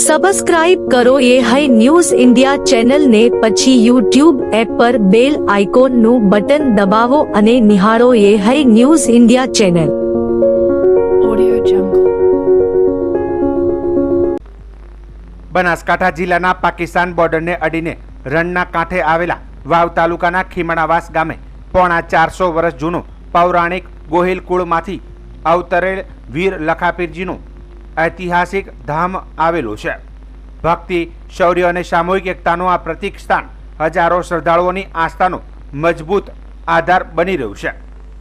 Subscribe કરો એ high news India ચેનલને, પછી યુટ્યુબ એપ પર બેલ આઇકોનનું બટન દબાવો અને નિહાળો એ high news India channel. Banaskantha જિલ્લાના પાકિસ્તાન બોર્ડરને અડીને રણના કાંઠે આવેલા વાવ તાલુકાના ખીમણાવાસ ગામે પોણા 400 વર્ષ જૂનું પૌરાણિક ગોહિલ કુળમાંથી અવતરેલ વીર લખાપીરજીનું ઐતિહાસિક ધામ આવેલું છે. ભક્તિ, શૌર્ય અને સામૂહિક એકતાનું આ પ્રતીક સ્થાન હજારો શ્રદ્ધાળુઓની આસ્થાનો મજબૂત આધાર બની રહ્યું છે.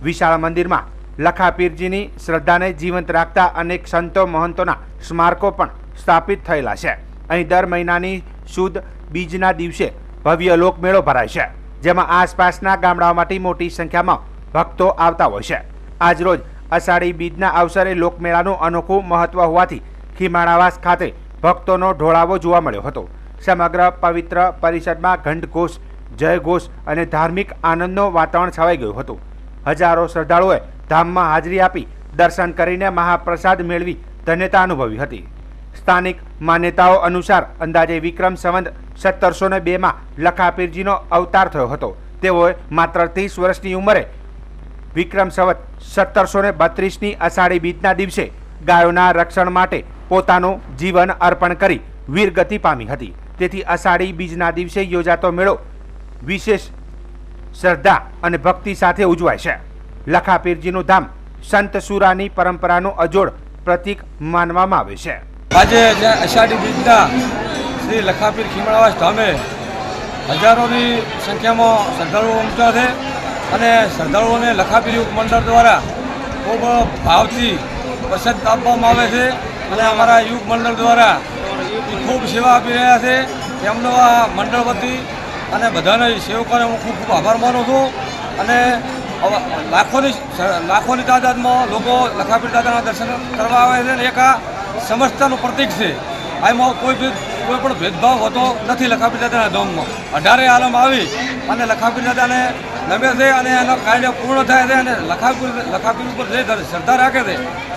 વિશાળ મંદિરમાં લખાપીરજીની શ્રદ્ધાને જીવંત રાખતા અનેક સંતો મહંતોના સ્મારકો પણ સ્થાપિત થયેલા છે. અહીં દર મહિનાની સુદ બીજના દિવસે ભવ્ય લોકમેળો ભરાય છે, જેમાં આસપાસના ગામડાઓમાંથી મોટી સંખ્યામાં ભક્તો આવતા હોય છે. આજરોજ અષાઢી બીજના અવસરે લોકમેળાનું અનોખું મહત્વ હોવાથી ખીમણાવાસ ખાતે ભક્તોનો ઢોળાવો જોવા મળ્યો હતો. સમગ્ર પવિત્ર પરિષદમાં ઘંટઘોષ, જયઘોષ અને ધાર્મિક આનંદનો વાતાવરણ છવાઈ ગયું હતું. હજારો શ્રદ્ધાળુઓએ ધામમાં હાજરી આપી દર્શન કરીને મહાપ્રસાદ મેળવી ધન્યતા અનુભવી હતી. સ્થાનિક માન્યતાઓ અનુસાર અંદાજે વિક્રમ સંવત 1702માં લખાપીરજીનો અવતાર થયો હતો. તેઓએ માત્ર 30 વર્ષની ઉંમરે વિક્રમ સંવત 1732ની અષાઢી બીજના દિવસે ગાયોના રક્ષણ માટે પોતાનું જીવન અર્પણ કરી વીરગતિ પામી હતી. તેથી અષાઢી બીજના દિવસે યોજાતો મેળો વિશેષ શ્રદ્ધા અને ભક્તિ સાથે ઉજવાય છે. લખાપીરજીનું ધામ સંત સુરાની પરંપરાનું અજોડ પ્રતીક માનવામાં આવે છે. આજે અષાઢી બીજના શ્રી લખાપીર ખીમણાવાસ ધામે હજારોની સંખ્યામાં શ્રદ્ધાળુઓ ઉમટ્યા છે અને શ્રદ્ધાળુઓને લખાપીર યુગ મંડળ દ્વારા ખૂબ ભાવથી પ્રસાદ આપવામાં આવે છે અને અમારા યુગ મંડળ દ્વારા ખૂબ સેવા આપી રહ્યા છે. તેમનો આ મંડળ વતી અને બધાને સેવકોને હું ખૂબ ખૂબ આભાર માનું છું. અને લાખોની તાદાદમાં લોકો લખાપીર દાદાના દર્શન કરવા આવે છે અને એક આ સમસ્તનું પ્રતીક છે. આમાં કોઈ પણ ભેદભાવ હોતો નથી. લખાપીર દાદાના ધામમાં 18 આલમ આવી અને લખાપીર દાદાને નમે છે અને એનો કાર્ય પૂર્ણ થાય છે અને લખાપીર ઉપર જે શ્રદ્ધા રાખે છે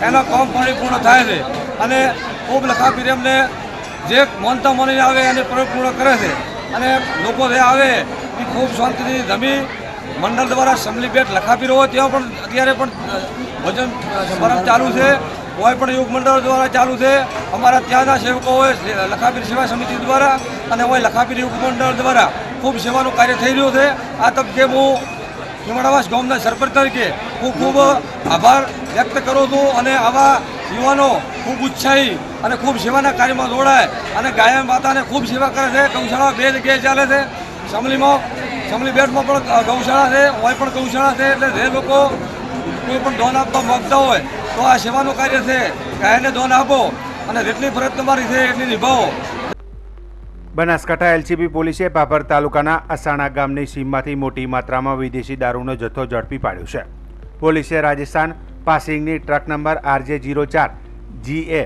એનો કામ પરિપૂર્ણ થાય છે અને ખૂબ લખાપીર એમને જે માનતા માનીને આવે એને પરિપૂર્ણ કરે છે અને લોકો જે આવે એ ખૂબ શાંતિથી જમી મંડળ દ્વારા સમલી બેટ લખાપીર હોય ત્યાં પણ અત્યારે પણ ભજન સમારંભ ચાલુ છે. કોઈ પણ યુગ મંડળ દ્વારા ચાલુ છે. અમારા ત્યાંના સેવકો હોય લખાપીર સેવા સમિતિ દ્વારા અને હોય લખાપીર યુગ મંડળ દ્વારા ખૂબ સેવાનું કાર્ય થઈ રહ્યું છે. આ તબકે હું ખીમણાવાસ ગામના સરપંચ તરીકે ખૂબ આભાર વ્યક્ત કરું છું અને આવા યુવાનો ખૂબ ઉત્સાહી અને ખૂબ સેવાના કાર્યમાં જોડાય અને ગાય માતાને ખૂબ સેવા કરે છે. ગૌશાળા 2 જગ્યાએ ચાલે છે. સમલી બેટમાં પણ ગૌશાળા છે, હોય પણ ગૌશાળા છે. એટલે જે લોકો કોઈ પણ દાન આપવા માગતા હોય તો આ સેવાનું કાર્ય છે. ગાયને દાન આપો અને જેટલી ફરજ તમારી છે એટલી નિભાવો. બનાસકાંઠા એલસીબી પોલીસે ભાભર તાલુકાના અસાણા ગામની સીમમાંથી મોટી માત્રામાં વિદેશી દારૂનો જથ્થો ઝડપી પાડ્યો છે. પોલીસે રાજસ્થાન પાસિંગની ટ્રક નંબર RJ04 GA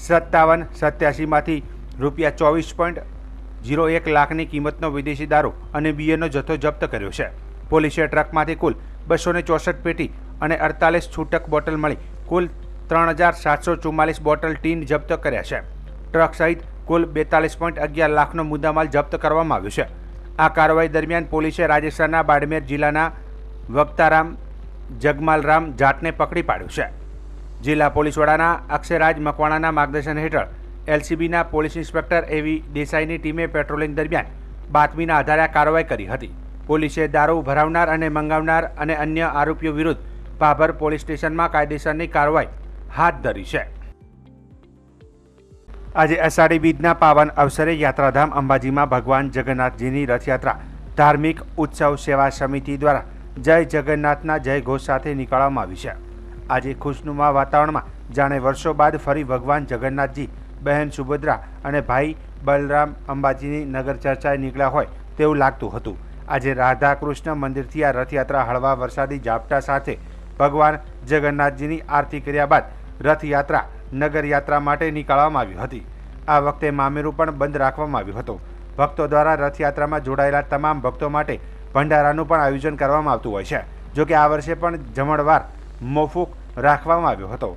5787માંથી ₹24.01 લાખની કિંમતનો વિદેશી દારૂ અને બીયરનો જથ્થો જપ્ત કર્યો છે. પોલીસે ટ્રકમાંથી કુલ 264 પેટી અને 48 છૂટક બોટલ મળી કુલ 3744 બોટલ ટીન જપ્ત કર્યા છે. ટ્રક સહિત કુલ 42.11 લાખનો મુદ્દામાલ જપ્ત કરવામાં આવ્યો છે. આ કાર્યવાહી દરમિયાન પોલીસે રાજસ્થાનના બાડમેર જિલ્લાના વક્તારામ જગમાલરામ જાટને પકડી પાડ્યો છે. જિલ્લા પોલીસ વડાના અક્ષયરાજ મકવાણાના માર્ગદર્શન હેઠળ એલસીબીના પોલીસ ઇન્સ્પેક્ટર એવી દેસાઈની ટીમે પેટ્રોલિંગ દરમિયાન બાતમીના આધારે આ કાર્યવાહી કરી હતી. પોલીસે દારૂ ભરાવનાર અને મંગાવનાર અને અન્ય આરોપીઓ વિરુદ્ધ ભાભર પોલીસ સ્ટેશનમાં કાયદેસરની કાર્યવાહી હાથ ધરી છે. આજે અષાઢી બીજના પાવન અવસરે યાત્રાધામ અંબાજીમાં ભગવાન જગન્નાથજીની રથયાત્રા ધાર્મિક ઉત્સવ સેવા સમિતિ દ્વારા જય જગન્નાથના જય ઘોષ સાથે નીકાળવામાં આવી છે. આજે ખુશનુમા વાતાવરણમાં જાણે વર્ષો બાદ ફરી ભગવાન જગન્નાથજી, બહેન સુભદ્રા અને ભાઈ બલરામ અંબાજીની નગર ચર્ચાએ નીકળ્યા હોય તેવું લાગતું હતું. આજે રાધા કૃષ્ણ મંદિરથી આ રથયાત્રા હળવા વરસાદી ઝાપટા સાથે ભગવાન જગન્નાથજીની આરતી કર્યા બાદ રથયાત્રા નગરયાત્રા માટે નીકાળવામાં આવી હતી. આ વખતે મામેરું પણ બંધ રાખવામાં આવ્યું હતું. ભક્તો દ્વારા રથયાત્રામાં જોડાયેલા તમામ ભક્તો માટે ભંડારાનું પણ આયોજન કરવામાં આવતું હોય છે. જોકે આ વર્ષે પણ જમણવાર મોકૂફ રાખવામાં આવ્યો હતો.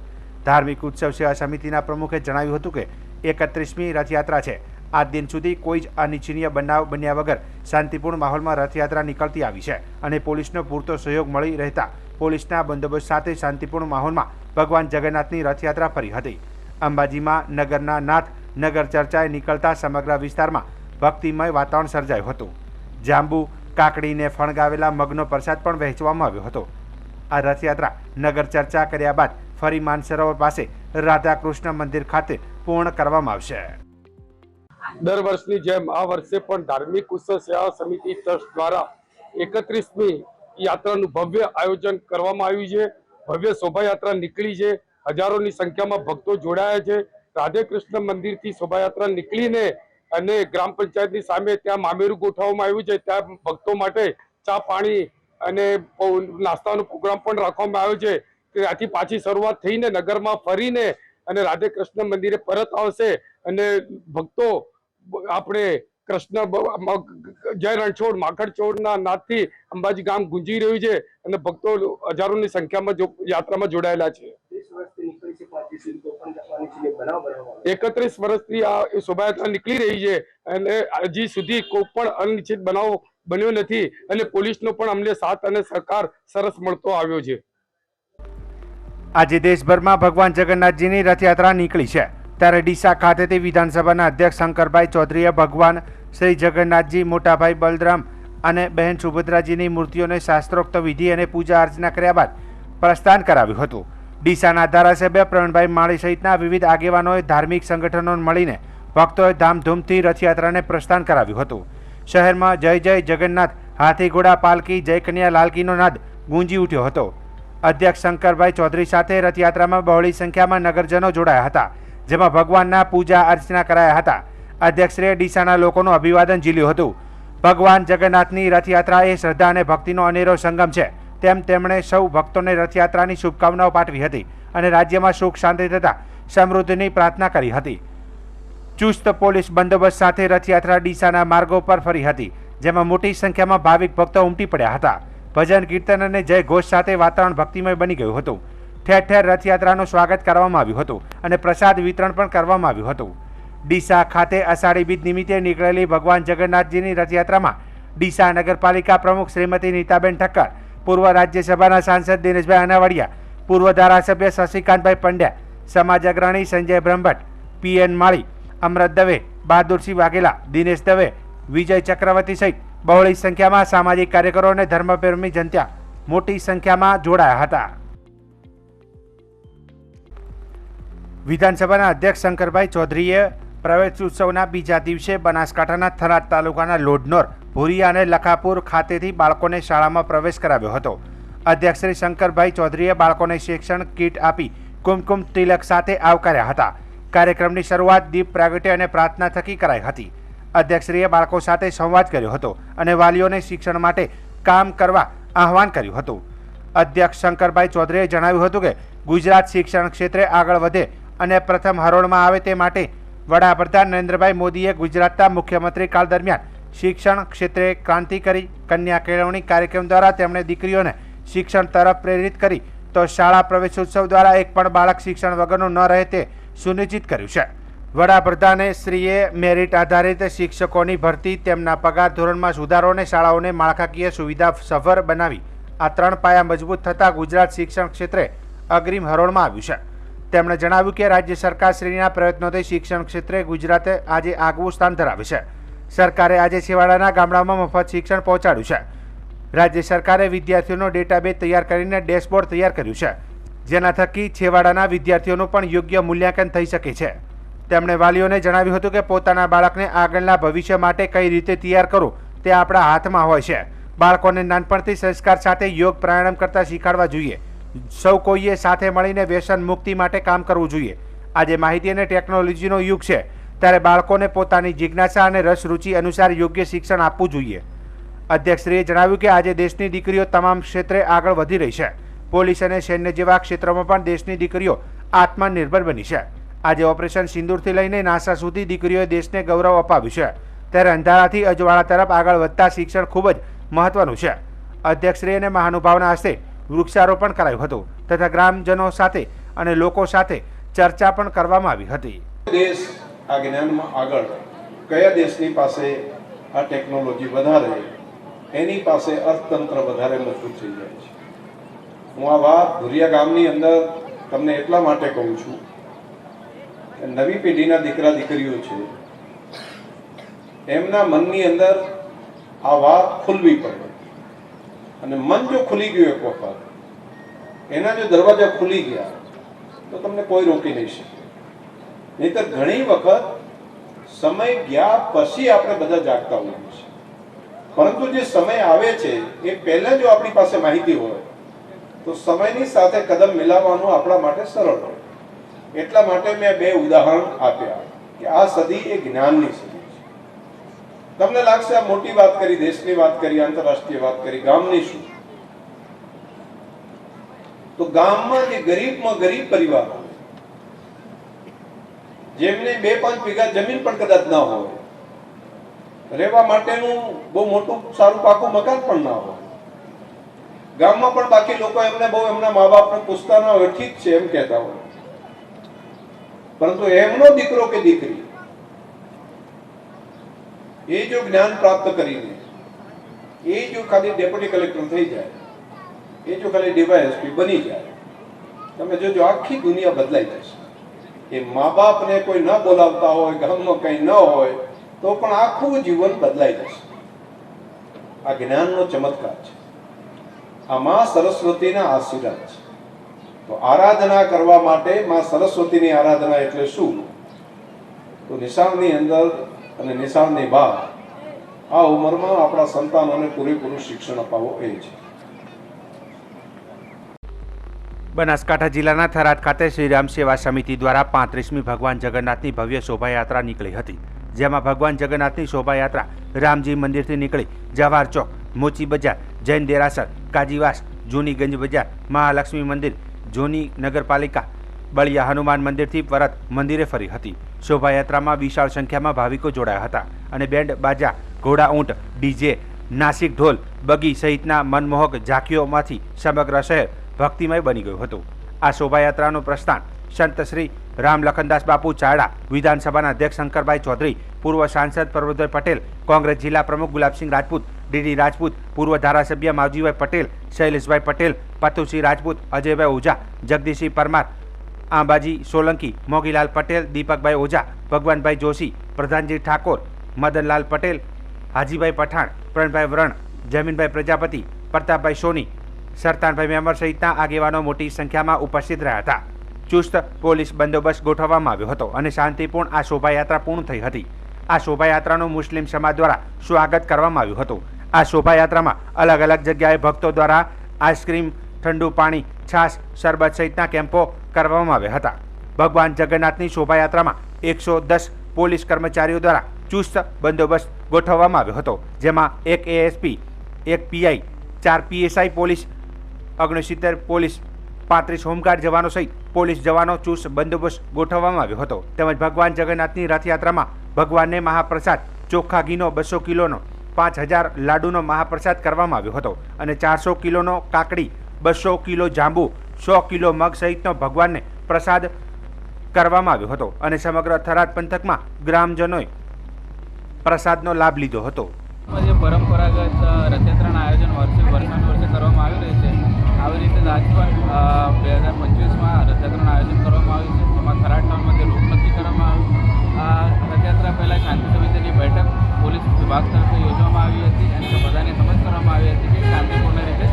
ધાર્મિક ઉત્સવ સેવા સમિતિના પ્રમુખે જણાવ્યું હતું કે 31મી રથયાત્રા છે। આ દિન સુધી કોઈ જ અનિચ્છનીય બનાવ બન્યા વગર શાંતિપૂર્ણ માહોલમાં રથયાત્રા નીકળતી આવી છે અને પોલીસનો પૂરતો સહયોગ મળી રહેતા પોલીસના બંદોબસ્ત સાથે શાંતિપૂર્ણ માહોલમાં ભગવાન જગન્નાથની રથયાત્રા ફરી હતી। અંબાજીમાં નગરના નાથ નગર ચર્ચાએ નીકળતા સમગ્ર વિસ્તારમાં ભક્તિમય વાતાવરણ સર્જાયું હતું। જાંબુ કાકડીને ફણગાવેલા મગનો પ્રસાદ પણ વહેંચવામાં આવ્યો હતો। આ રથયાત્રા નગર ચર્ચા કર્યા બાદ ફરી માનસરોવર પાસે રાધાકૃષ્ણ મંદિર ખાતે પૂર્ણ કરવામાં આવશે। દર વર્ષની જેમ આ વર્ષે પણ ધાર્મિક ઉત્સવ સેવા સમિતિ ટ્રસ્ટ દ્વારા 31મી યાત્રાનું ભવ્ય આયોજન કરવામાં આવ્યું છે। ભવ્ય શોભાયાત્રા નીકળી છે। હજારોની સંખ્યામાં ભક્તો જોડાયા છે। રાધે કૃષ્ણ મંદિરથી શોભાયાત્રા નીકળીને અને ગ્રામ પંચાયતની સામે ત્યાં મામેરું ગોઠવવામાં આવ્યું છે। ત્યાં ભક્તો માટે ચા પાણી અને નાસ્તાનો પ્રોગ્રામ પણ રાખવામાં આવ્યો છે। ત્યાંથી પાછી શરૂઆત થઈને નગરમાં ફરીને અને રાધે કૃષ્ણ મંદિરે પરત આવશે અને ભક્તો આપણે કૃષ્ણ જય રણછોડ માખણ ચોરના નાદથી અંબાજી ગામ ગુંજી રહ્યું છે અને ભક્તો હજારોની સંખ્યામાં યાત્રામાં જોડાયેલા છે। 31 વર્ષથી આ શોભાયાત્રા નીકળી રહી છે અને હજી સુધી કોઈ પણ અનિચ્છિત બનાવ બન્યો નથી અને પોલીસનો પણ અમને સાથ અને સહકાર સરસ મળતો આવ્યો છે। આજે દેશભરમાં ભગવાન જગન્નાથજીની રથયાત્રા નીકળી છે ત્યારે ડીસા ખાતેથી વિધાનસભાના અધ્યક્ષ શંકરભાઈ ચૌધરીએ ભગવાન શ્રી જગન્નાથજી, મોટાભાઈ બલરામ અને બહેન સુભદ્રાજીની મૂર્તિઓને શાસ્ત્રોક્ત વિધિ અને પૂજા અર્ચના કર્યા બાદ પ્રસ્થાન કરાવ્યું હતું। ડીસાના ધારાસભ્ય પ્રવીણભાઈ માળી સહિતના વિવિધ આગેવાનોએ ધાર્મિક સંગઠનોને મળીને ભક્તોએ ધામધૂમથી રથયાત્રાને પ્રસ્થાન કરાવ્યું હતું। શહેરમાં જય જય જગન્નાથ, હાથી ઘોડા પાલકી, જય કન્યા લાલકીનો નાદ ગુંજી ઉઠ્યો હતો। અધ્યક્ષ શંકરભાઈ ચૌધરી સાથે રથયાત્રામાં બહોળી સંખ્યામાં નગરજનો જોડાયા હતા, જેમાં ભગવાનના પૂજા અર્ચના કરાયા હતા। અધ્યક્ષશ્રીએ ડીસાના લોકોનું અભિવાદન ઝીલ્યું હતું। ભગવાન જગન્નાથની રથયાત્રા એ શ્રદ્ધા અને ભક્તિનો અનેરો સંગમ છે તેમ તેમણે સૌ ભક્તોને રથયાત્રાની શુભકામનાઓ પાઠવી હતી અને રાજ્યમાં સુખ શાંતિ તથા સમૃદ્ધિની પ્રાર્થના કરી હતી। ચુસ્ત પોલીસ બંદોબસ્ત સાથે રથયાત્રા ડીસાના માર્ગો પર ફરી હતી, જેમાં મોટી સંખ્યામાં ભાવિક ભક્તો ઉમટી પડ્યા હતા। ભજન કીર્તન અને જય ઘોષ સાથે વાતાવરણ ભક્તિમય બની ગયું હતું। ઠેર ઠેર રથયાત્રાનું સ્વાગત કરવામાં આવ્યું હતું અને પ્રસાદ વિતરણ પણ કરવામાં આવ્યું હતું। ડીસા ખાતે અષાઢી બીજ નિમિત્તે નીકળેલી ભગવાન જગન્નાથજીની રથયાત્રામાં ડીસા નગરપાલિકા પ્રમુખ શ્રીમતી નીતાબેન ઠક્કર, પૂર્વ રાજ્યસભાના સાંસદ દિનેશભાઈ અનાવાડિયા, પૂર્વ ધારાસભ્ય શશિકાંતભાઈ પંડ્યા, સમાજ અગ્રણી સંજય બ્રહ્મભટ્ટ, પીએન માળી, અમૃત દવે, બહાદુરસિંહ વાઘેલા, દિનેશ દવે, વિજય ચક્રવર્તી સહિત બહોળી સંખ્યામાં સામાજિક કાર્યકરો અને ધર્મપ્રેમી જનતા મોટી સંખ્યામાં જોડાયા હતા। વિધાનસભાના અધ્યક્ષ શંકરભાઈ ચૌધરીએ પ્રવેશોત્સવના બીજા દિવસે બનાસકાંઠાના થરાદ તાલુકાના લોઢનોર, ભુરિયા અને લખાપુર ખાતેથી બાળકોને શાળામાં પ્રવેશ કરાવ્યો હતો। અધ્યક્ષ શ્રી શંકરભાઈ ચૌધરીએ બાળકોને શિક્ષણ કીટ આપી કુમકુમ તિલક સાથે આવકાર્યા હતા। કાર્યક્રમની શરૂઆત દીપ પ્રાગટ્ય અને પ્રાર્થના થકી કરાઈ હતી। અધ્યક્ષશ્રીએ બાળકો સાથે સંવાદ કર્યો હતો અને વાલીઓને શિક્ષણ માટે કામ કરવા આહવાન કર્યું હતું। અધ્યક્ષ શંકરભાઈ ચૌધરીએ જણાવ્યું હતું કે ગુજરાત શિક્ષણ ક્ષેત્રે આગળ વધે અને પ્રથમ હરોળમાં આવે તે માટે વડાપ્રધાન નરેન્દ્રભાઈ મોદીએ ગુજરાતના મુખ્યમંત્રી કાળ દરમિયાન શિક્ષણ ક્ષેત્રે ક્રાંતિ કરી। કન્યા કેળવણી કાર્યક્રમ દ્વારા તેમણે દીકરીઓને શિક્ષણ તરફ પ્રેરિત કરી તો શાળા પ્રવેશોત્સવ દ્વારા એક પણ બાળક શિક્ષણ વગરનું ન રહે તે સુનિશ્ચિત કર્યું છે। વડાપ્રધાને શ્રીએ મેરિટ આધારિત શિક્ષકોની ભરતી, તેમના પગાર ધોરણમાં સુધારો અને શાળાઓને માળખાકીય સુવિધા સભર બનાવી આ 3 પાયા મજબૂત થતાં ગુજરાત શિક્ષણ ક્ષેત્રે અગ્રીમ હરોળમાં આવ્યું છે। તેમણે જણાવ્યું કે રાજ્ય સરકાર શ્રીના પ્રયત્નોથી શિક્ષણ ક્ષેત્રે ગુજરાતે આજે આગવું સ્થાન ધરાવે છે। સરકારે આજે છેવાડાના ગામડામાં મફત શિક્ષણ પહોંચાડ્યું છે। રાજ્ય સરકારે વિદ્યાર્થીઓનો ડેટાબેઝ તૈયાર કરીને ડેશબોર્ડ તૈયાર કર્યું છે, જેના થકી છેવાડાના વિદ્યાર્થીઓનું પણ યોગ્ય મૂલ્યાંકન થઈ શકે છે। તેમણે વાલીઓને જણાવ્યું હતું કે પોતાના બાળકને આગળના ભવિષ્ય માટે કઈ રીતે તૈયાર કરવું તે આપણા હાથમાં હોય છે। બાળકોને નાનપણથી સંસ્કાર સાથે યોગ પ્રાણાયામ કરતા શીખવાડવા જોઈએ। સૌ કોઈએ સાથે મળીને વ્યસન મુક્તિ માટે કામ કરવું જોઈએ। આજે માહિતી અને ટેકનોલોજીનો યુગ છે, ત્યારે બાળકોને પોતાની જિજ્ઞાસા અને રસ રુચિ અનુસાર યોગ્ય શિક્ષણ આપવું જોઈએ। અધ્યક્ષશ્રીએ જણાવ્યું કે આજે દેશની દીકરીઓ તમામ ક્ષેત્રે આગળ વધી રહી છે। પોલીસ અને સૈન્ય જેવા ક્ષેત્રોમાં પણ દેશની દીકરીઓ આત્મનિર્ભર બની છે। આજે ઓપરેશન સિંદૂરથી લઈને નાસા સુધી દીકરીઓએ દેશને ગૌરવ અપાવ્યું છે, ત્યારે અંધારાથી અજવાળા તરફ આગળ વધતા શિક્ષણ ખૂબ જ મહત્વનું છે। અધ્યક્ષશ્રી અને મહાનુભાવના હસ્તે વૃક્ષારોપણ કરાયું હતું તથા ગ્રામજનો સાથે અને લોકો સાથે ચર્ચા પણ કરવામાં આવી હતી। દેશ આ જ્ઞાનમાં આગળ કયા દેશની પાસે આ ટેકનોલોજી વધારે એની પાસે અર્થતંત્ર વધારે મજબૂત થઈ જાય છે. હું આ વાત ભુરિયા ગામની અંદર તમને એટલા માટે કહું છું કે નવી પેઢીના દીકરા દીકરીઓ છે, એમના મનની અંદર આ વાત ખુલવી પડે. અને મન જો ખુલી ગયું એક વખત, એના જો દરવાજા ખુલી ગયા તો તમને કોઈ રોકી નહીં શકે. નહીંતર ઘણી વખત સમય ગયા પછી આપણે બધા જાગતા હોઈએ છીએ, પરંતુ જે સમય આવે છે એ પહેલા જો આપણી પાસે માહિતી હોય તો સમયની સાથે કદમ મિલાવવાનું આપણા માટે સરળ હોય. એટલા માટે મેં બે ઉદાહરણ આપ્યા કે આ સદી એ જ્ઞાનની સદી છે. તમને લાગશે આ મોટી વાત કરી, દેશની વાત કરી, આંતરરાષ્ટ્રીય વાત કરી, ગામની શું? તો ગામમાં જે ગરીબમાં ગરીબ પરિવાર હોય, જેમને 2-5 વીઘા જમીન પણ કદાચ ના હોય, રહેવા માટેનું બહુ મોટું સારું પાકું મકાન પણ ના હોય, ગામમાં પણ બાકી લોકો એમને બહુ એમના મા બાપને પૂછતા ના હોય, ઠીક છે એમ કહેતા હોય, પરંતુ એમનો દીકરો કે દીકરી એ જો જ્ઞાન પ્રાપ્ત કરીને એ જો ખાલી ડેપ્યુટી કલેક્ટર થઈ જાય, એ જો ખાલી ડીવાયએસપી બની જાય, તમે જોજો આખી દુનિયા બદલાઈ જશે. એ મા બાપને કોઈ ન બોલાવતા હોય, ગામમાં કંઈ ન હોય તો પણ આખું જીવન બદલાઈ જશે. આ જ્ઞાનનો ચમત્કાર છે, આ માં સરસ્વતીના આશીર્વાદ છે. તો આરાધના કરવા માટે માં સરસ્વતીની આરાધના એટલે શું? તો નિશાળની અંદર અને નિશાળની બહાર આ ઉંમરમાં આપણા સંતાનોને પૂરેપૂરું શિક્ષણ અપાવવું એ છે. બનાસકાંઠા જિલ્લાના થરાદ ખાતે શ્રીરામ સેવા સમિતિ દ્વારા 35મી ભગવાન જગન્નાથની ભવ્ય શોભાયાત્રા નીકળી હતી. જેમાં ભગવાન જગન્નાથની શોભાયાત્રા રામજી મંદિરથી નીકળી જવાહર ચોક, મોચી બજાર, જૈન દેરાસર, કાજીવાસ, જૂની ગંજ બજાર, મહાલક્ષ્મી મંદિર, જૂની નગરપાલિકા, બળિયા હનુમાન મંદિરથી પરત મંદિરે ફરી હતી. શોભાયાત્રામાં વિશાળ સંખ્યામાં ભાવિકો જોડાયા હતા અને બેન્ડ બાજા, ઘોડા ઊંટ, ડીજે, નાસિક ઢોલ, બગી સહિતના મનમોહક ઝાંખીઓમાંથી સમગ્ર શહેર ભક્તિમય બની ગયું હતું. આ શોભાયાત્રાનું પ્રસ્થાન સંત શ્રી રામ લખનદાસ બાપુ ચારડા, વિધાનસભાના અધ્યક્ષ શંકરભાઈ ચૌધરી, પૂર્વ સાંસદ પર્વતભાઈ પટેલ, કોંગ્રેસ જિલ્લા પ્રમુખ ગુલાબસિંહ રાજપૂત, ડીડી રાજપૂત, પૂર્વ ધારાસભ્ય માવજીભાઈ પટેલ, શૈલેષભાઈ પટેલ, પતુસિંહ રાજપૂત, અજયભાઈ ઓઝા, જગદીશસિંહ પરમાર, આંબાજી સોલંકી, મોગીલાલ પટેલ, દીપકભાઈ ઓઝા, ભગવાનભાઈ જોશી, પ્રધાનજી ઠાકોર, મદનલાલ પટેલ, હાજીભાઈ પઠાણ, પ્રણભાઈ વરણ, જમીનભાઈ પ્રજાપતિ, પ્રતાપભાઈ સોની, સરતાનભાઈ મેમર સહિતના આગેવાનો મોટી સંખ્યામાં ઉપસ્થિત રહ્યા હતા. ચુસ્ત પોલીસ બંદોબસ્ત ગોઠવવામાં આવ્યો હતો અને શાંતિપૂર્ણ આ શોભાયાત્રા પૂર્ણ થઈ હતી. આ શોભાયાત્રાનું મુસ્લિમ સમાજ દ્વારા સ્વાગત કરવામાં આવ્યું હતું. આ શોભાયાત્રામાં અલગ અલગ જગ્યાએ ભક્તો દ્વારા આઈસ્ક્રીમ, ઠંડુ પાણી, છાશ, શરબત સહિતના કેમ્પો કરવામાં આવ્યા હતા. ભગવાન જગન્નાથની શોભાયાત્રામાં 110 પોલીસ કર્મચારીઓ દ્વારા ચુસ્ત બંદોબસ્ત ગોઠવવામાં આવ્યો હતો. જેમાં 1 ASP, 1 PI, 4 PSI police, 69 police, 35 home guard જવાનો સહિત પોલીસ જવાનો ચુસ્ત બંદોબસ્ત ગોઠવવામાં આવ્યો હતો. તેમજ ભગવાન જગન્નાથની રથયાત્રામાં ભગવાનને મહાપ્રસાદ ચોખ્ખા ઘીનો 200 કિલોનો, 5000 લાડુનો મહાપ્રસાદ કરવામાં આવ્યો હતો અને 400 કિલોનો કાકડી, 200 કિલો જાંબુ, 100 કિલો મગ સહિતનો ભગવાનને પ્રસાદ કરવામાં આવ્યો હતો અને સમગ્ર થરાદ પંથકમાં ગ્રામજનોએ પ્રસાદનો લાભ લીધો હતો. જે પરંપરાગત રથયાત્રાના આયોજન વર્ષાનુવર્ષે કરવામાં આવી રહ્યું છે, આવી રીતે જ આજ પણ 2025માં રથયાત્રાનું આયોજન કરવામાં આવ્યું છે. જેમાં થરાદ ટાઉનમાં જે રૂટ નક્કી કરવામાં આવ્યું. આ રથયાત્રા પહેલાં શાંતિ સમિતિની બેઠક પોલીસ વિભાગ તરફે યોજવામાં આવી હતી અને બધાને સમજ કરવામાં આવી હતી કે શાંતિપૂર્ણ રીતે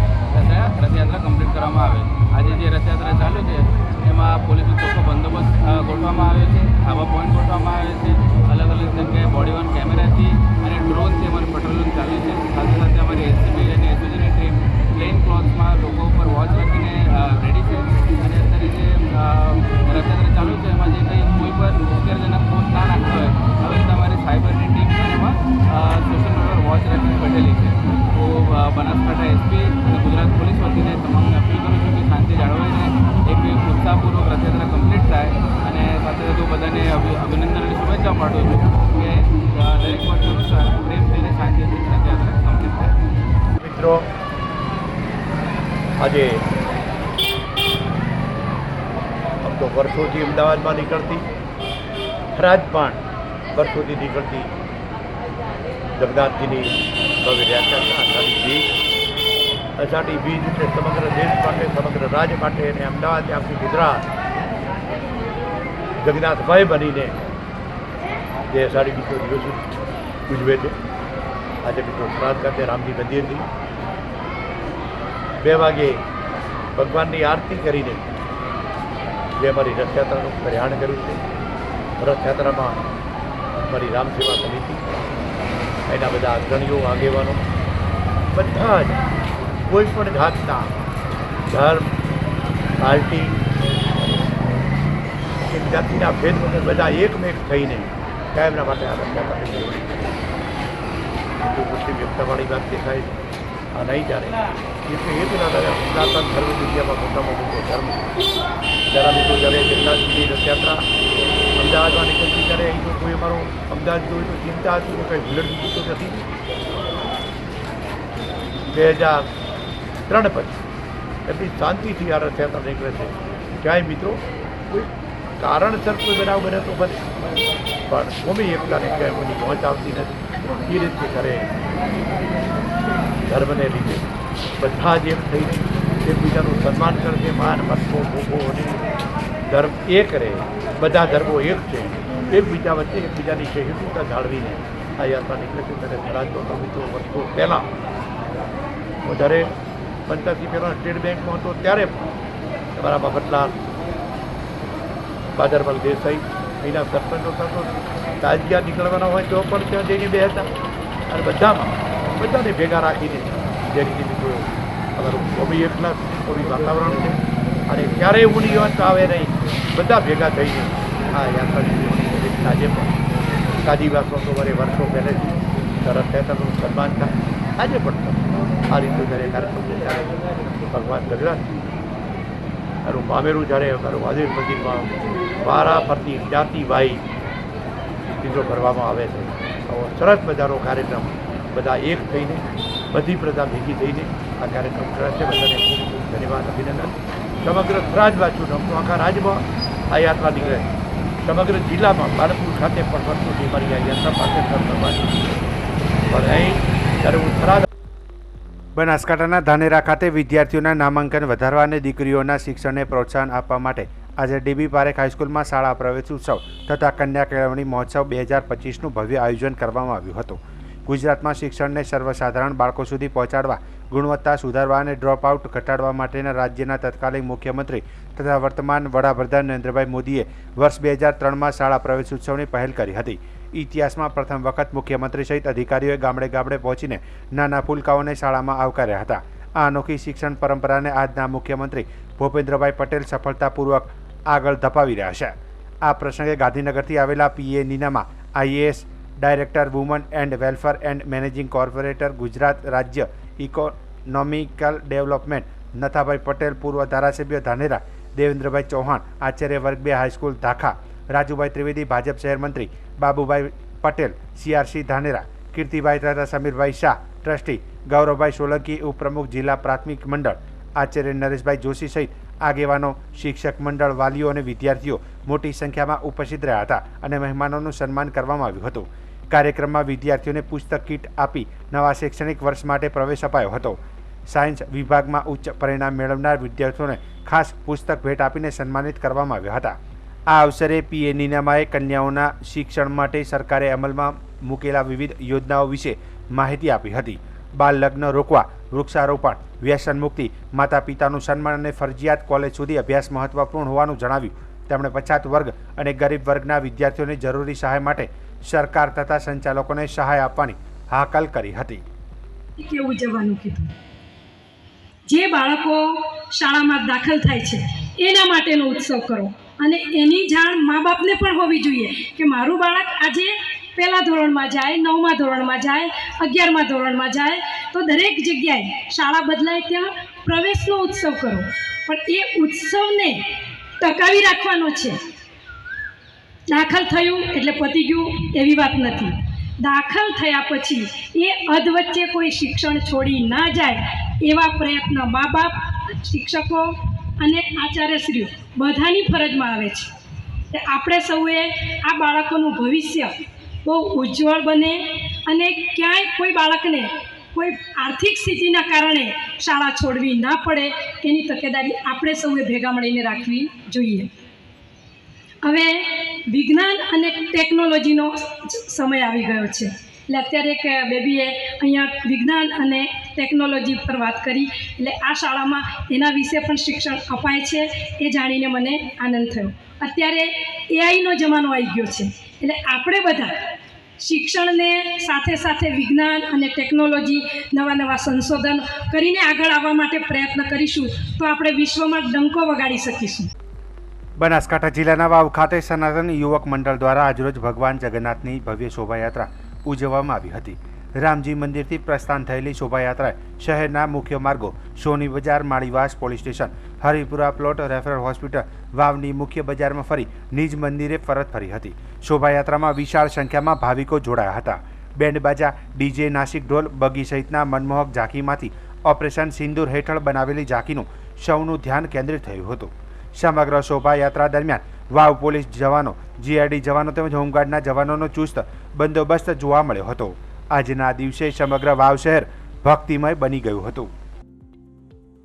રથયાત્રા કમ્પ્લીટ કરવામાં આવે. આજે જે રથયાત્રા ચાલુ છે એમાં પોલીસનો ચોખ્ખો બંદોબસ્ત ગોઠવવામાં આવ્યો છે, આવા પોઈન્ટ ગોઠવવામાં આવે છે, અલગ અલગ જગ્યાએ બોડી વન કેમેરાથી અને ડ્રોનથી અમારું પેટ્રોલિંગ ચાલુ છે. સાથે સાથે અમારી એસસીબી અને એસઓજીની ટીમ પ્લેન ક્લોથમાં લોકો ઉપર વોચ રાખીને રેડી છે અને અત્યારે જે રથયાત્રા ચાલુ છે એમાં જે કંઈ કોઈ પર ઉશ્કેરજનક પોસ્ટ ના નાખતો હોય આવી રીતે અમારી સાયબરની ટીમ પણ એમાં સોશિયલ મીડિયા પર વોચ રાખીને બેઠેલી છે. તો બનાસકાંઠા એસપી અને ગુજરાત પોલીસ વતીને તમામને અપીલ કરું છું કે શાંતિ જાળવાઈને એક ઉત્સાહપૂર્વક રથયાત્રા કમ્પ્લીટ થાય અને સાથે સાથે બધાને અભિનંદન અને શુભેચ્છા પાઠવું છું કે દરેક વર્ષ અનુસાર પ્રેમથી શાંતિથી રથયાત્રા કમ્પ્લીટ થાય. મિત્રો, આજે આમ તો વર્ષોથી અમદાવાદમાં નીકળતી થરાદ પણ વર્ષોથી નીકળતી જગન્નાથજીની ભવ્ય યાત્રા અષાઢી બીજ એટલે સમગ્ર દેશ માટે, સમગ્ર રાજ્ય માટે અને અમદાવાદ આખી ગુજરાત જગન્નાથભાઈ બનીને જે અષાઢી બીજનો દિવસ ઉજવે છે. આજે મિત્રો શ્રાદ્ધ ખાતે રામજી મંદિરથી 2 વાગે ભગવાનની આરતી કરીને જે અમારી રથયાત્રાનું પ્રયાણ કર્યું છે. રથયાત્રામાં અમારી રામ સેવા સમિતિ, એના બધા અગ્રણીઓ, આગેવાનો, બધા જ કોઈ પણ જાતના ધર્મ, પાર્ટી કે જાતિના ભેદ વગર બધા એકમેક થઈને કાયમના માટે આ રથયાત્રા હિન્દુ મુસ્લિમ એકતાવાળી વાત દેખાય છે. આ નહીં જાણે એટલે એક સનાતન ધર્મ દુનિયામાં મોટામાં મોટો ધર્મ. જરા મિત્રો જ્યારે જગન્નાથજીની રથયાત્રા અમદાવાદમાં નીકળતી ત્યારે અહીં તો કોઈ અમારો અમદાવાદ જોયું તો ચિંતા હતી કે કંઈ ભૂલડ બીજું તો નથી. 2003 પછી એટલી શાંતિથી આ રથયાત્રા નીકળે છે. ક્યાંય મિત્રો કોઈ કારણસર કોઈ બનાવ બને તો બને, પણ કોમી એકતાને ક્યાંય કોઈની પહોંચ આવતી નથી. એ રીતે કરે ધર્મને લીધે બધા જ એક થઈને એકબીજાનું સન્માન કરશે. માન મતભો ભોગો અને ધર્મ એક રહે, બધા ધર્મો એક છે. એકબીજા વચ્ચે એકબીજાની સહિષ્ણુતા જાળવીને આ યાત્રા નીકળે છે. ત્યારે સ્વરાજનો મિત્રો વર્ષો પહેલાં વધારે 85 પહેલાં સ્ટેટ બેંકમાં હતો ત્યારે અમારા બાબતલાલ બાદરમલ દેસાઈ અહીંના સરપંચ હતા. તો તાજિયા નીકળવાના હોય તો પણ ત્યાં જઈને બે હતા અને બધાને ભેગા રાખીને જે રીતે મિત્રો અમારું કોમી એકલા કોમી વાતાવરણ છે અને ક્યારેય ઊંડી વાત આવે નહીં. બધા ભેગા થઈને આ યાત્રાની આજે પણ આદિવાસીઓ તો વરે વર્ષો પહેલેથી રથયાત્રાનું સન્માન થાય. આજે પણ આ રીતનું જ્યારે કાર્યક્રમ ત્યારે ભગવાન જગન્નાથ મારું મામેરું જ્યારે મારું મહાદેવ મંદિરમાં વારા ફરતી જ્ઞાતિભાઈ ચીજો કરવામાં આવે છે. આવો સરસ મજાનો કાર્યક્રમ બધા એક થઈને બધી પ્રજા ભેગી થઈને આ કાર્યક્રમ કરે છે. બધાને ખૂબ ખૂબ ધન્યવાદ, અભિનંદન. સમગ્ર રાજવાસીઓ આખા રાજ્યમાં આ યાત્રા નીકળે. સમગ્ર જિલ્લામાં પાલનપુર ખાતે પણ વર્ષોથી મારી આ યાત્રા પાસે કરવાની પણ અહીં જ્યારે હું થરાદ બનાસકાંઠાના ધાનેરા ખાતે વિદ્યાર્થીઓના નામાંકન વધારવા અને દીકરીઓના શિક્ષણને પ્રોત્સાહન આપવા માટે આજે ડીબી પારેખ હાઈસ્કૂલમાં શાળા પ્રવેશ ઉત્સવ તથા કન્યા કેળવણી મહોત્સવ 2025નું ભવ્ય આયોજન કરવામાં આવ્યું હતું. ગુજરાતમાં શિક્ષણને સર્વસાધારણ બાળકો સુધી પહોંચાડવા, ગુણવત્તા સુધારવા અને ડ્રોપ આઉટ ઘટાડવા માટેના રાજ્યના તત્કાલીન મુખ્યમંત્રી તથા વર્તમાન વડાપ્રધાન નરેન્દ્રભાઈ મોદીએ વર્ષ 2003માં શાળા પ્રવેશ ઉત્સવની પહેલ કરી હતી. ઇતિહાસમાં પ્રથમ વખત મુખ્યમંત્રી સહિત અધિકારીઓએ ગામડે ગામડે પહોંચીને નાના ફૂલકાઓને શાળામાં આવકાર્યા હતા. આ અનોખી શિક્ષણ પરંપરાને આજના મુખ્યમંત્રી ભૂપેન્દ્રભાઈ પટેલ સફળતાપૂર્વક આગળ ધપાવી રહ્યા છે. આ પ્રસંગે ગાંધીનગરથી આવેલા PA Ninama IAS director women and welfare and managing corporator Gujarat રાજ્ય ઇકોનોમિકલ ડેવલપમેન્ટ નથાભાઈ પટેલ, પૂર્વ ધારાસભ્ય ધાનેરા દેવેન્દ્રભાઈ ચૌહાણ, આચાર્ય વર્ગ 2 હાઈસ્કૂલ ધાખા રાજુભાઈ ત્રિવેદી, ભાજપ શહેર મંત્રી બાબુભાઈ પટેલ, સીઆરસી ધાનેરા કીર્તિભાઈ તથા સમીરભાઈ શાહ, ટ્રસ્ટી ગૌરવભાઈ સોલંકી, ઉપપ્રમુખ જિલ્લા પ્રાથમિક મંડળ આચાર્ય નરેશભાઈ જોશી સહિત આગેવાનો, શિક્ષક મંડળ, વાલીઓ અને વિદ્યાર્થીઓ મોટી સંખ્યામાં ઉપસ્થિત રહ્યા હતા અને મહેમાનોનું સન્માન કરવામાં આવ્યું હતું. કાર્યક્રમમાં વિદ્યાર્થીઓને પુસ્તક કીટ આપી નવા શૈક્ષણિક વર્ષ માટે પ્રવેશ અપાયો હતો. સાયન્સ વિભાગમાં ઉચ્ચ પરિણામ મેળવનાર વિદ્યાર્થીઓને ખાસ પુસ્તક ભેટ આપીને સન્માનિત કરવામાં આવ્યા હતા. આ અવસરે પીએ નીનામાએ કન્યાઓના શિક્ષણ માટે સરકારે અમલમાં મૂકેલા વિવિધ યોજનાઓ વિશે માહિતી આપી હતી. બાળ લગ્ન રોકવા, વૃક્ષારોપણ, વ્યસન મુક્તિ, માતા પિતાનું સન્માન અને ફરજિયાત કોલેજ સુધી અભ્યાસ મહત્વપૂર્ણ હોવાનું જણાવ્યું. તેમણે પછાત વર્ગ અને ગરીબ વર્ગના વિદ્યાર્થીઓને જરૂરી સહાય માટે સરકાર તથા સંચાલકોને સહાય આપવાની હાકલ કરી હતી. કેવું જવાનું કીધું, જે બાળકો શાળામાં દાખલ થાય છે એના માટેનો ઉત્સવ કરો અને એની જાણ મા બાપને પણ હોવી જોઈએ કે મારું બાળક આજે પહેલા ધોરણમાં જાય, 9મા ધોરણમાં જાય, 11મા ધોરણમાં જાય તો દરેક જગ્યાએ શાળા બદલાય ત્યાં પ્રવેશનો ઉત્સવ કરો. પણ એ ઉત્સવને ટકાવી રાખવાનો છે. દાખલ થયું એટલે પતી ગયું એવી વાત નથી. દાખલ થયા પછી એ અધવચ્ચે કોઈ શિક્ષણ છોડી ના જાય એવા પ્રયત્ન મા બાપ, શિક્ષકો અને આચાર્યશ્રીઓ બધાની ફરજમાં આવે છે કે આપણે સૌએ આ બાળકોનું ભવિષ્ય બહુ ઉજ્જવળ બને અને ક્યાંય કોઈ બાળકને કોઈ આર્થિક સ્થિતિના કારણે શાળા છોડવી ના પડે એની તકેદારી આપણે સૌએ ભેગા મળીને રાખવી જોઈએ. હવે વિજ્ઞાન અને ટેકનોલોજીનો સમય આવી ગયો છે એટલે અત્યારે એક બેબીએ અહીંયા વિજ્ઞાન અને ટેકનોલોજી પર વાત કરી એટલે આ શાળામાં એના વિશે પણ શિક્ષણ અપાય છે એ જાણીને મને આનંદ થયો. અત્યારે એઆઈનો જમાનો આવી ગયો છે એટલે આપણે બધા શિક્ષણને સાથે સાથે વિજ્ઞાન અને ટેકનોલોજી નવા નવા સંશોધન કરીને આગળ આવવા માટે પ્રયત્ન કરીશું તો આપણે વિશ્વમાં ડંકો વગાડી શકીશું. બનાસકાંઠા જિલ્લાના વાવ ખાતે સનાતન યુવક મંડળ દ્વારા આજરોજ ભગવાન જગન્નાથની ભવ્ય શોભાયાત્રા ઉજવવામાં આવી હતી. રામજી મંદિરથી પ્રસ્થાન થયેલી શોભાયાત્રાએ શહેરના મુખ્ય માર્ગો સોની બજાર, Malivas police station, Haripura plot, referral hospital, વાવની મુખ્ય બજારમાં ફરી નિજ મંદિરે પરત ફરી હતી. શોભાયાત્રામાં વિશાળ સંખ્યામાં ભાવિકો જોડાયા હતા. બેન્ડ બાજા, ડીજે, નાસિક ઢોલ, બગી સહિતના મનમોહક ઝાંખીમાંથી ઓપરેશન સિંદૂર હેઠળ બનાવેલી ઝાંખીનું સૌનું ધ્યાન કેન્દ્રિત થયું હતું. સમગ્ર શોભાયાત્રા દરમિયાન વાવ પોલીસ જવાનો, જીઆરડી જવાનો તેમજ હોમગાર્ડના જવાનોનો ચુસ્ત બંદોબસ્ત જોવા મળ્યો હતો. આજના દિવસે સમગ્ર વાવ શહેર ભક્તિમય બની ગયું હતું.